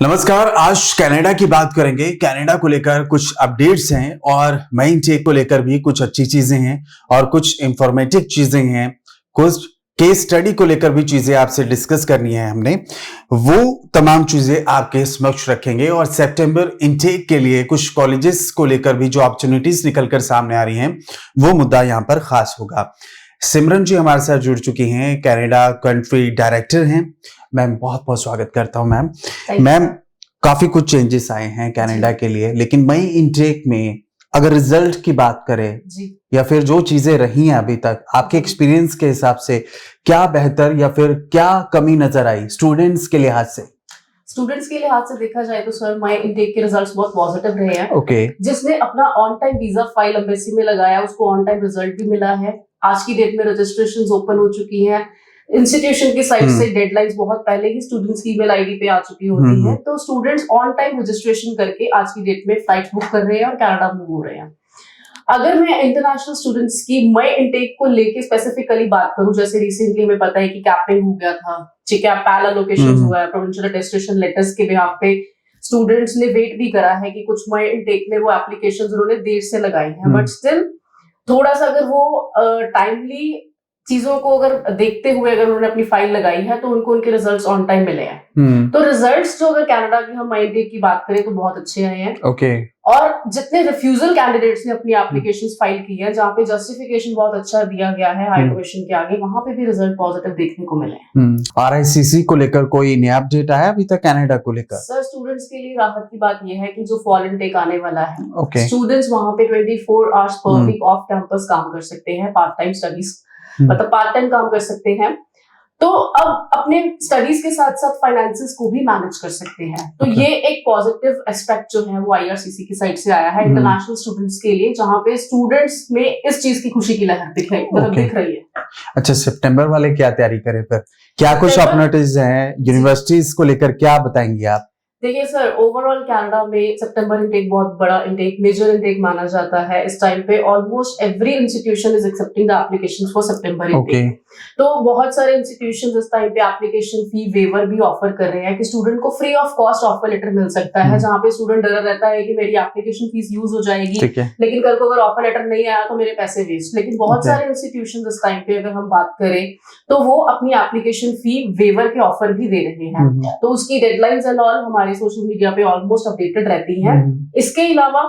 नमस्कार। आज कनाडा की बात करेंगे। कनाडा को लेकर कुछ अपडेट्स हैं और मई इनटेक को लेकर भी कुछ अच्छी चीजें हैं और कुछ इंफॉर्मेटिव चीजें हैं। कुछ केस स्टडी को लेकर भी चीजें आपसे डिस्कस करनी है हमने, वो तमाम चीजें आपके समक्ष रखेंगे। और सितंबर इनटेक के लिए कुछ कॉलेजेस को लेकर भी जो अपॉर्चुनिटीज निकलकर सामने आ रही हैं, वो मुद्दा यहाँ पर खास होगा। सिमरन जी हमारे साथ जुड़ चुकी हैं, कनाडा कंट्री डायरेक्टर हैं। मैम बहुत बहुत स्वागत करता हूं। मैम काफी कुछ चेंजेस आए हैं कनाडा के लिए, लेकिन मई इनटेक में अगर रिजल्ट की बात करें या फिर जो चीजें रही हैं अभी तक, आपके एक्सपीरियंस के हिसाब से क्या बेहतर या फिर क्या कमी नजर आई स्टूडेंट्स के लिहाज से? स्टूडेंट्स के लिहाज से देखा जाए तो सर मई इनटेक के रिजल्ट्स बहुत पॉजिटिव रहे हैं। ओके। जिसने अपना on time visa file embassy में लगाया उसको ऑन टाइम रिजल्ट भी मिला है। आज की डेट में रजिस्ट्रेशंस ओपन हो चुकी हैं। इंस्टीट्यूशन की साइड से डेडलाइंस बहुत पहले ही स्टूडेंट्स की ईमेल आईडी पे आ चुकी होती है, तो स्टूडेंट्स ऑन टाइम रजिस्ट्रेशन करके आज की डेट में फ्लाइट बुक कर रहे हैं और कनाडा मूव हो रहे हैं। अगर मैं इंटरनेशनल स्टूडेंट्स की मई इनटेक को लेके स्पेसिफिकली बात करूं, जैसे रिसेंटली में पता है कि कैपिंग हो गया था, ठीक है, पैल एलोकेशन हुआ है, प्रोविंशियल अटेस्टेशन लेटर्स के बिहाफ पे स्टूडेंट्स ने वेट भी करा है कि कुछ मई इनटेक में वो एप्लीकेशंस उन्होंने देर से लगाई हैं, बट स्टिल थोड़ा सा अगर वो टाइमली चीजों को अगर देखते हुए अगर उन्होंने अपनी फाइल लगाई है तो उनको उनके रिजल्ट्स ऑन टाइम मिले हैं। तो रिजल्ट्स जो अगर कनाडा की हम मई इनटेक की बात करें तो बहुत अच्छे आए हैं। ओके। और जितने रिफ्यूजल कैंडिडेट्स ने अपनी एप्लीकेशंस फाइल की है, जहाँ पे जस्टिफिकेशन बहुत अच्छा दिया गया है हाई कमीशन के आगे, वहां पे भी रिजल्ट पॉजिटिव देखने को मिले हैं। RICC को लेकर कोई नया अपडेट आया अभी तक कनाडा को लेकर? सर स्टूडेंट्स के लिए राहत की बात यह है कि जो फॉल इनटेक आने वाला है, Okay. स्टूडेंट्स वहां पे 24 hours per week off campus काम कर सकते हैं, पार्ट टाइम स्टडीज मतलब पार्ट टाइम काम कर सकते हैं। तो अब अपने स्टडीज के साथ साथ फाइनेंसेस को भी मैनेज कर सकते हैं। तो ये एक पॉजिटिव एस्पेक्ट जो है वो IRCC की साइड से आया है इंटरनेशनल स्टूडेंट्स के लिए, जहां पे स्टूडेंट्स में इस चीज की खुशी की लहर दिख रही है। अच्छा, सितंबर वाले क्या तैयारी करें फिर? क्या कुछ अपॉर्चुनिटीज हैं यूनिवर्सिटीज को लेकर, क्या बताएंगे आप? देखिए सर, ओवरऑल कनाडा में सितंबर इनटेक बहुत बड़ा इनटेक, मेजर इनटेक माना जाता है। इस टाइम पे almost every institution is accepting the applications for September intake. तो बहुत सारे इंस्टीट्यूशंस इस टाइम पे एप्लीकेशन फी वेवर भी ऑफर कर रहे हैं कि स्टूडेंट को free of cost offer letter मिल सकता है, जहाँ पे स्टूडेंट डर रहता है कि मेरी एप्लीकेशन फीस यूज हो जाएगी, लेकिन कल को अगर ऑफर लेटर नहीं आया तो मेरे पैसे वेस्ट। लेकिन बहुत सारे इंस्टीट्यूशन इस टाइम पे अगर हम बात करें तो वो अपनी एप्लीकेशन फी वेवर के ऑफर भी दे रहे हैं। तो उसकी डेडलाइंस एंड ऑल हमारे सोशल मीडिया पे ऑलमोस्ट अपडेटेड रहती हैं। इसके अलावा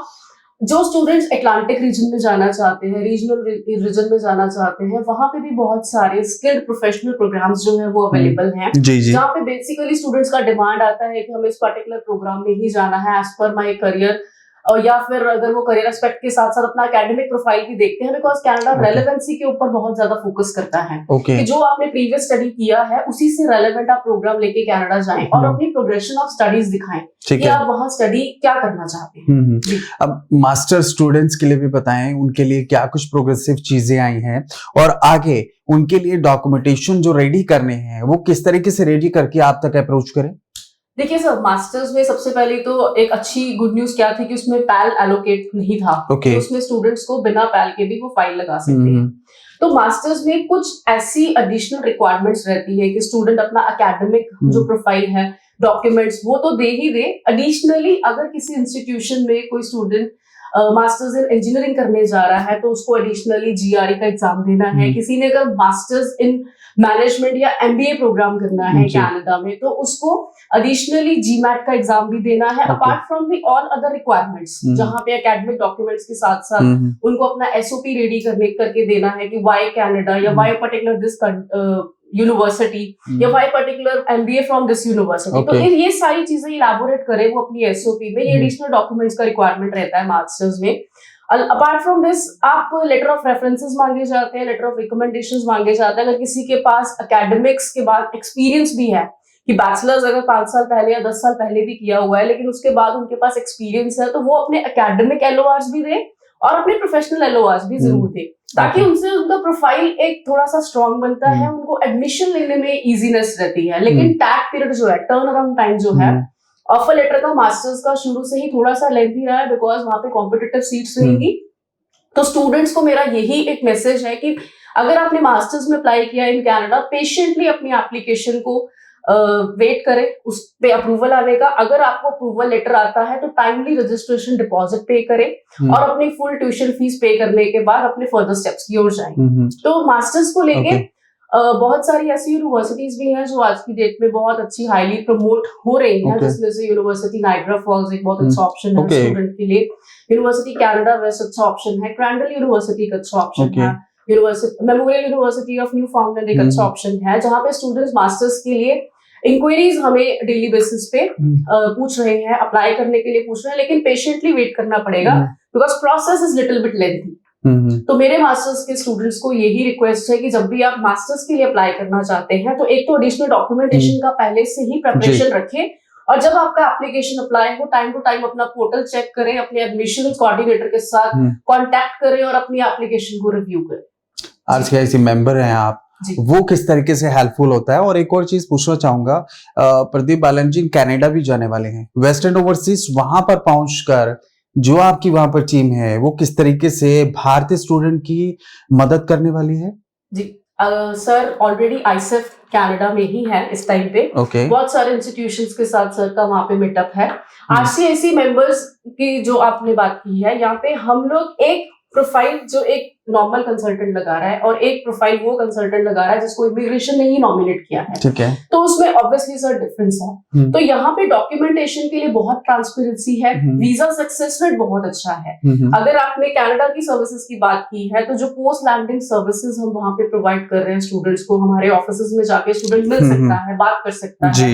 जो स्टूडेंट्स अटलांटिक रीजन में जाना चाहते हैं, रीजनल रीजन में जाना चाहते हैं, वहां पे भी बहुत सारे स्किल्ड प्रोफेशनल प्रोग्राम्स जो है वो अवेलेबल हैं, जहाँ पे बेसिकली स्टूडेंट्स का डिमांड आता है कि हमें इस पर्टिकुलर प्रोग्राम में ही जाना है एज पर माय करियर, और या फिर अगर वो करियर एस्पेक्ट के साथ साथ अपना एकेडमिक प्रोफाइल भी देखते हैं, बिकॉज कनाडा रेलेवेंसी के ऊपर बहुत ज्यादा फोकस करता है कि जो आपने प्रीवियस स्टडी किया है उसी से रेलेवेंट आप प्रोग्राम लेके कनाडा जाएं और अपनी प्रोग्रेशन ऑफ स्टडीज दिखाएं कि आप वहां स्टडी क्या करना चाहते हैं। अब मास्टर स्टूडेंट्स के लिए भी बताएं, उनके लिए क्या कुछ प्रोग्रेसिव चीजें आई हैं और आगे उनके लिए डॉक्यूमेंटेशन जो रेडी करने हैं वो किस तरीके से रेडी करके आप तक अप्रोच करें? देखिए सर, मास्टर्स में सबसे पहले तो एक अच्छी गुड न्यूज क्या थी कि उसमें पैल एलोकेट नहीं था। तो उसमें स्टूडेंट्स को बिना पैल के भी वो फाइल लगा सकते हैं। तो मास्टर्स में कुछ ऐसी एडिशनल रिक्वायरमेंट्स रहती है कि स्टूडेंट अपना एकेडमिक जो प्रोफाइल है, डॉक्यूमेंट्स वो तो दे ही दे। एडिशनली अगर किसी इंस्टीट्यूशन में कोई स्टूडेंट मास्टर्स इन इंजीनियरिंग करने जा रहा है तो उसको एडिशनली GRE का एग्जाम देना है। किसी ने अगर मास्टर्स इन मैनेजमेंट या MBA प्रोग्राम करना है कनाडा में तो उसको एडिशनली GMAT का एग्जाम भी देना है, apart from the all other requirements, जहाँ पे एकेडमिक डॉक्यूमेंट्स के साथ साथ उनको अपना SOP रेडी करके देना है कि वाई कनाडा या वाई पर्टिकुलर दिस यूनिवर्सिटी या why particular MBA from this university. तो ये सारी चीजें इलैबोरेट करे वो अपनी SOP में। ये एडिशनल डॉक्यूमेंट्स का रिक्वायरमेंट रहता है मास्टर्स में। अपार्ट फ्रॉम दिस आप लेटर ऑफ रेफरेंसेस मांगे जाते हैं, लेटर ऑफ रिकमेंडेशंस मांगे जाते हैं। अगर किसी के पास एकेडमिक्स के बाद एक्सपीरियंस भी है कि बैचलर्स अगर 5 साल पहले या 10 साल पहले भी किया हुआ है, लेकिन उसके बाद उनके पास एक्सपीरियंस है, तो वो अपने एकेडमिक LORs भी दे और अपने प्रोफेशनल LORs भी जरूर दे, ताकि उनसे उनका प्रोफाइल एक थोड़ा सा स्ट्रॉन्ग बनता है, उनको एडमिशन लेने में इजीनेस रहती है। लेकिन टैग पीरियड जो है, टर्न अराउंड टाइम जो है ऑफर लेटर का मास्टर्स का शुरू से ही थोड़ा सा लेंथी रहा है, बिकॉज वहां पे कॉम्पिटिटिव सीट्स रहेंगी। तो स्टूडेंट्स को मेरा यही एक मैसेज है कि अगर आपने मास्टर्स में अप्लाई किया इन कनाडा, पेशेंटली अपनी एप्लीकेशन को वेट करें उस पे अप्रूवल आने का। अगर आपको अप्रूवल लेटर आता है तो टाइमली रजिस्ट्रेशन डिपॉजिट पे करें और अपनी फुल ट्यूशन फीस पे करने के बाद अपने फर्दर स्टेप्स की ओर जाएं। तो मास्टर्स को लेके बहुत सारी ऐसी यूनिवर्सिटीज भी हैं जो आज की डेट में बहुत अच्छी हाईली प्रमोट हो रही हैं, जिसमें से यूनिवर्सिटी नाइग्रा फॉल्स एक बहुत अच्छा ऑप्शन है स्टूडेंट के लिए। यूनिवर्सिटी कनाडा वेस्ट अच्छा ऑप्शन है। क्रैंडल यूनिवर्सिटी का अच्छा ऑप्शन है। University memorial university of new फाउंडलैंड एक अच्छा ऑप्शन है, जहाँ पे स्टूडेंट्स मास्टर्स के लिए इंक्वायरीज हमें डेली बेसिस पे पूछ रहे हैं, अप्लाई करने के लिए पूछ रहे हैं, लेकिन पेशेंटली वेट करना पड़ेगा because process is little bit lengthy. तो मेरे मास्टर्स के स्टूडेंट्स को यही रिक्वेस्ट है कि जब भी आप मास्टर्स के लिए अप्लाई करना चाहते हैं तो एक तो एडिशनल डॉक्यूमेंटेशन का पहले से ही प्रिपरेशन रखें, और जब आपका एप्लीकेशन अप्लाई हो टाइम टू टाइम अपना पोर्टल चेक करें, अपने एडमिशन कोऑर्डिनेटर के साथ कांटेक्ट करें और अपनी एप्लीकेशन को रिव्यू करें। आरसीआईसी मेंबर हैं आप, वो किस तरीके से हेल्पफुल होता है। और एक और चीज पूछना चाहूंगा, प्रदीप बालन जी कनाडा भी जाने वाले हैं, वेस्टर्न ओवरसीज वहां पर पहुंचकर जो आपकी वहां पर टीम है वो किस तरीके से भारतीय स्टूडेंट की मदद करने वाली है? जी सर, ऑलरेडी आईसेफ कनाडा में ही है इस टाइम पे। बहुत सारे इंस्टीट्यूशंस के साथ सर का वहां पे मीटअप है। आरसीआईसी मेंबर्स की जो आपने बात की है, यहाँ पे हम लोग एक प्रोफाइल जो एक नॉर्मल कंसल्टेंट लगा रहा है और एक प्रोफाइल वो कंसल्टेंट लगा रहा है जिसको इमिग्रेशन ने ही नॉमिनेट किया है। ठीक है। तो उसमें ऑब्वियसली सर डिफरेंस है। तो यहाँ पे डॉक्यूमेंटेशन के लिए बहुत ट्रांसपेरेंसी है, वीजा सक्सेस रेट बहुत अच्छा है। अगर आपने कनाडा की सर्विसेज की बात की है तो जो पोस्ट लैंडिंग सर्विसेज हम वहां पे प्रोवाइड कर रहे हैं स्टूडेंट्स को, हमारे ऑफिसेज में जाके स्टूडेंट मिल सकता है, बात कर सकता है,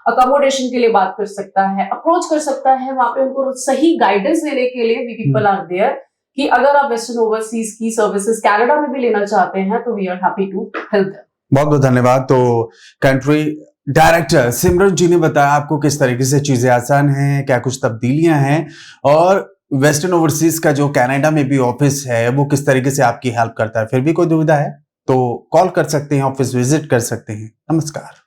अकोमोडेशन के लिए बात कर सकता है, अप्रोच कर सकता है, वहां पे उनको सही गाइडेंस देने के लिए वी पीपल आर देयर कि अगर आप वेस्टर्न ओवरसीज की सर्विसेज कनाडा में भी लेना चाहते हैं तो we are happy to help them. बहुत बहुत धन्यवाद। तो कंट्री डायरेक्टर सिमरन जी ने बताया आपको किस तरीके से चीजें आसान हैं, क्या कुछ तब्दीलियां हैं, और वेस्टर्न ओवरसीज का जो कनाडा में भी ऑफिस है वो किस तरीके से आपकी हेल्प करता है। फिर भी कोई दुविधा है तो कॉल कर सकते हैं, ऑफिस विजिट कर सकते हैं। नमस्कार।